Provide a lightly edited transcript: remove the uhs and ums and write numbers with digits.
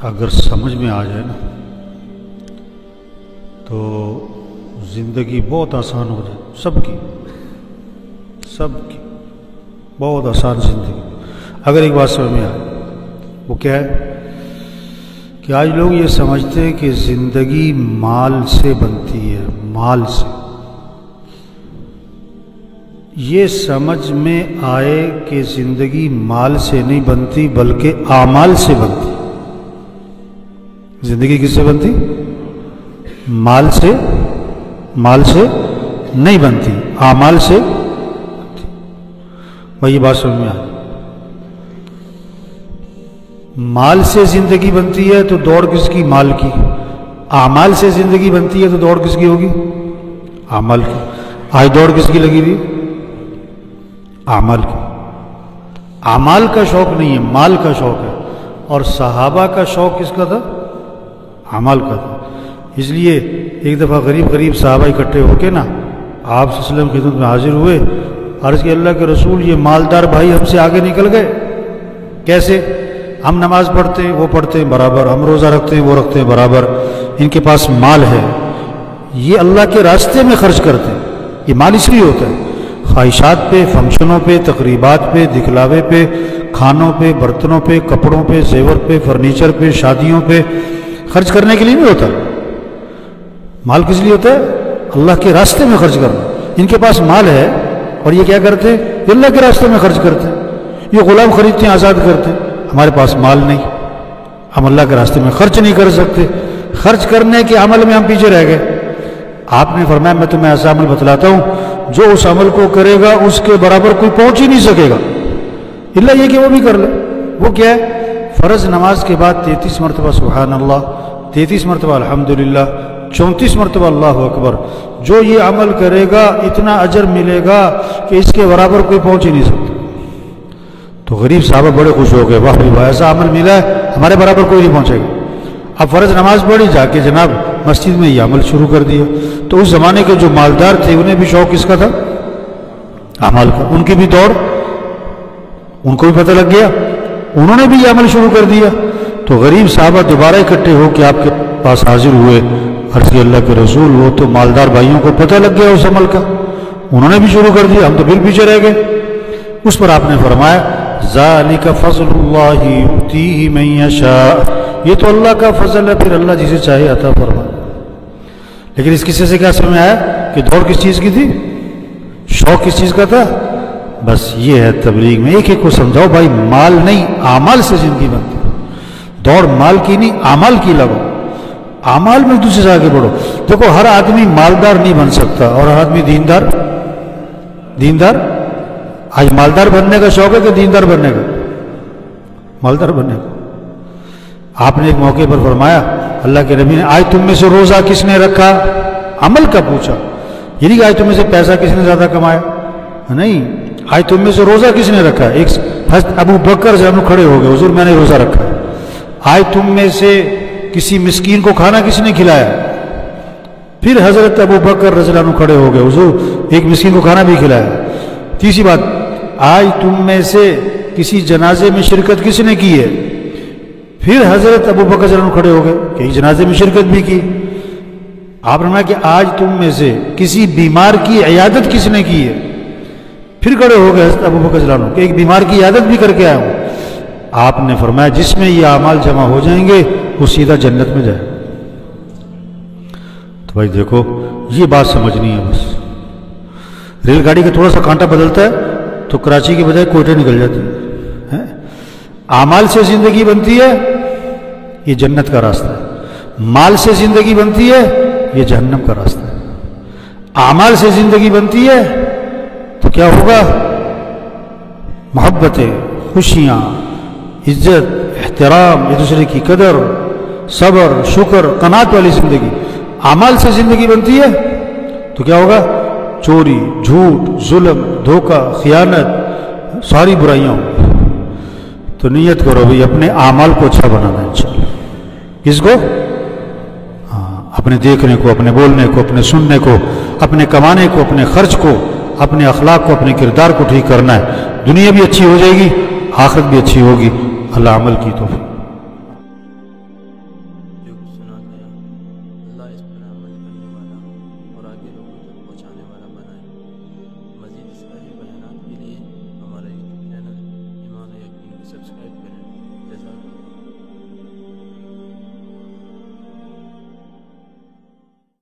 اگر سمجھ میں آ جائے نا تو زندگی بہت آسان ہو جائے، سب کی بہت آسان زندگی۔ اگر ایک بات سمجھ میں آئے، وہ کیا ہے کہ آج لوگ یہ سمجھتے ہیں کہ زندگی مال سے بنتی ہے، مال سے۔ یہ سمجھ میں آئے کہ زندگی مال سے نہیں بنتی بلکہ اعمال سے بنتی۔ زندگی کس سے بنتی؟ مال سے نہیں بنتی، اعمال سے بنتی۔ بھائی یہ بات سمجھ میں آئے، مال سے زندگی بنتی ہے تو دوڑ کس کی؟ مال کی۔ اعمال سے زندگی بنتی ہے تو دوڑ کس کی ہوگی؟ اعمال کی۔ آج دوڑ کس کی لگی ہوئی؟ اعمال کی۔ اعمال کا شوق نہیں ہے، مال کا شوق ہے۔ اور صحابہ کا شوق کس کا تھا؟ اعمال کا تھا۔ اس لیے ایک دفعہ غریب صحابہ اکٹھے ہو کے نا آپ صلی اللہ علیہ وسلم کی خدمت میں حاضر ہوئے، عرض کہ اللہ کے رسول یہ مالدار بھائی ہم سے آگے نکل گئے، کیسے؟ ہم نماز پڑھتے ہیں وہ پڑھتے ہیں برابر، ہم روزہ رکھتے ہیں وہ رکھتے ہیں برابر، ان کے پاس مال ہے، یہ اللہ کے راستے میں خرچ کرتے ہیں۔ یہ مال اس لیے ہوتا ہے خواہشات پہ، فنکشنوں پہ، تقریبات پہ، دکھلاوے پہ، کھانوں پہ، برتنوں پہ، کپڑوں پہ، زیور پہ، فرنیچر پہ، شادیوں پہ خرچ کرنے کے لیے نہیں ہوتا۔ مال کس لیے ہوتا ہے؟ اللہ کے راستے میں خرچ کرنا۔ ان کے پاس مال ہے اور یہ کیا کرتے ہیں؟ اللہ کے راستے میں خرچ کرتے ہیں۔ یہ غلام خریدتے ہیں، آزاد کرتے ہیں۔ ہمارے پاس مال نہیں، ہم اللہ کے راستے میں خرچ نہیں کر سکتے، خرچ کرنے کے عمل میں ہم پیچھے رہ گئے۔ آپ نے فرمایا میں تمہیں ایسا عمل بتلاتا ہوں جو اس عمل کو کرے گا اس کے برابر کوئی پہنچ ہی نہیں سکے گا، اللہ یہ کہ وہ بھی کر لے۔ وہ کیا ہے؟ فرض نماز کے بعد 33 مرتبہ سبحان اللہ، 33 مرتبہ الحمدللہ، 34 مرتبہ اللہ اکبر۔ جو یہ عمل کرے گا اتنا اجر ملے گا کہ اس کے برابر کوئی پہنچ ہی نہیں سکتا۔ تو غریب صحابہ بڑے خوش ہو گئے، واہ بھائی ایسا عمل ملا ہے ہمارے برابر کوئی نہیں پہنچے گا۔ اب فرض نماز پڑھی، جا کے جناب مسجد میں یہ عمل شروع کر دیا۔ تو اس زمانے کے جو مالدار تھے انہیں بھی شوق کس کا تھا؟ اعمال کا۔ ان کی بھی دوڑ، ان کو بھی پتہ لگ گیا، انہوں نے بھی یہ عمل شروع کر دیا۔ تو غریب صحابہ دوبارہ اکٹھے ہو کے آپ کے پاس حاضر ہوئے، عرض کہ اللہ کے رسول وہ تو مالدار بھائیوں کو پتہ لگ گیا اس عمل کا، انہوں نے بھی شروع کر دیا، ہم تو پھر پیچھے رہ گئے۔ اس پر آپ نے فرمایا ذالک فضل اللہ یؤتیہ من یشاء، یہ تو اللہ کا فضل ہے، پھر اللہ جسے چاہے عطا فرمائے۔ لیکن اس قصے سے کیا سمجھ میں آیا کہ دوڑ کس چیز کی تھی؟ شوق کس چیز کا تھا؟ بس یہ ہے تبلیغ میں ایک ایک کو سمجھاؤ بھائی مال نہیں اعمال سے زندگی بنتی، دوڑ مال کی نہیں اعمال کی لگو، اعمال میں دوسرے سے آگے بڑھو۔ دیکھو ہر آدمی مالدار نہیں بن سکتا اور ہر آدمی دیندار۔ آج مالدار بننے کا شوق ہے کہ دیندار بننے کا؟ مالدار بننے کا۔ آپ نے ایک موقع پر فرمایا اللہ کے نبی نے آج تم میں سے روزہ کس نے رکھا؟ عمل کا پوچھا، یہ نہیں کہ آج تم میں سے پیسہ کس نے زیادہ کمایا، نہیں، آج تم میں سے روزہ کس نے رکھا؟ ایک حضرت ابو بکر سے ہم کھڑے ہو گئے، حضور میں نے روزہ رکھا۔ آج تم میں سے کسی مسکین کو کھانا کس نے کھلایا؟ پھر حضرت ابو بکر رضی اللہ عنہ کھڑے ہو گئے، حضور ایک مسکین کو کھانا بھی کھلایا۔ تیسری بات، آج تم میں سے کسی جنازے میں شرکت کس نے کی ہے؟ پھر حضرت ابو بکر رضی اللہ عنہ کھڑے ہو گئے کہ ایک جنازے میں شرکت بھی کی۔ آپ نے فرمایا کہ آج تم میں سے کسی بیمار کی عیادت کس نے کی ہے؟ پھر کھڑے ہو گئے حضرت ابو بکر رضی اللہ عنہ کہ ایک بیمار کی عیادت بھی کر کے آیا ہوں۔ آپ نے فرمایا جس میں یہ اعمال جمع ہو جائیں گے وہ سیدھا جنت میں جائے۔ تو بھائی دیکھو یہ بات سمجھنی ہے، بس ریل گاڑی کا تھوڑا سا کانٹا بدلتا ہے تو کراچی کے بجائے کوئٹہ نکل جاتی ہے۔ اعمال سے زندگی بنتی ہے، یہ جنت کا راستہ ہے۔ مال سے زندگی بنتی ہے، یہ جہنم کا راستہ ہے۔ اعمال سے زندگی بنتی ہے تو کیا ہوگا؟ محبتیں، خوشیاں، عزت، احترام، ایک دوسرے کی قدر، صبر، شکر، قناعت والی زندگی۔ اعمال سے زندگی بنتی ہے تو کیا ہوگا؟ چوری، جھوٹ، ظلم، دھوکہ، خیانت، ساری برائیاں ہوں۔ تو نیت کرو بھئی اپنے اعمال کو اچھا بنانا ہے انشاءاللہ۔ کس کو؟ اپنے دیکھنے کو، اپنے بولنے کو، اپنے سننے کو، اپنے کمانے کو، اپنے خرچ کو، اپنے اخلاق کو، اپنے کردار کو ٹھیک کرنا ہے۔ دنیا بھی اچھی ہو جائے گی، آخرت بھی اچھی ہوگی۔ اللہ عمل کی توفیق۔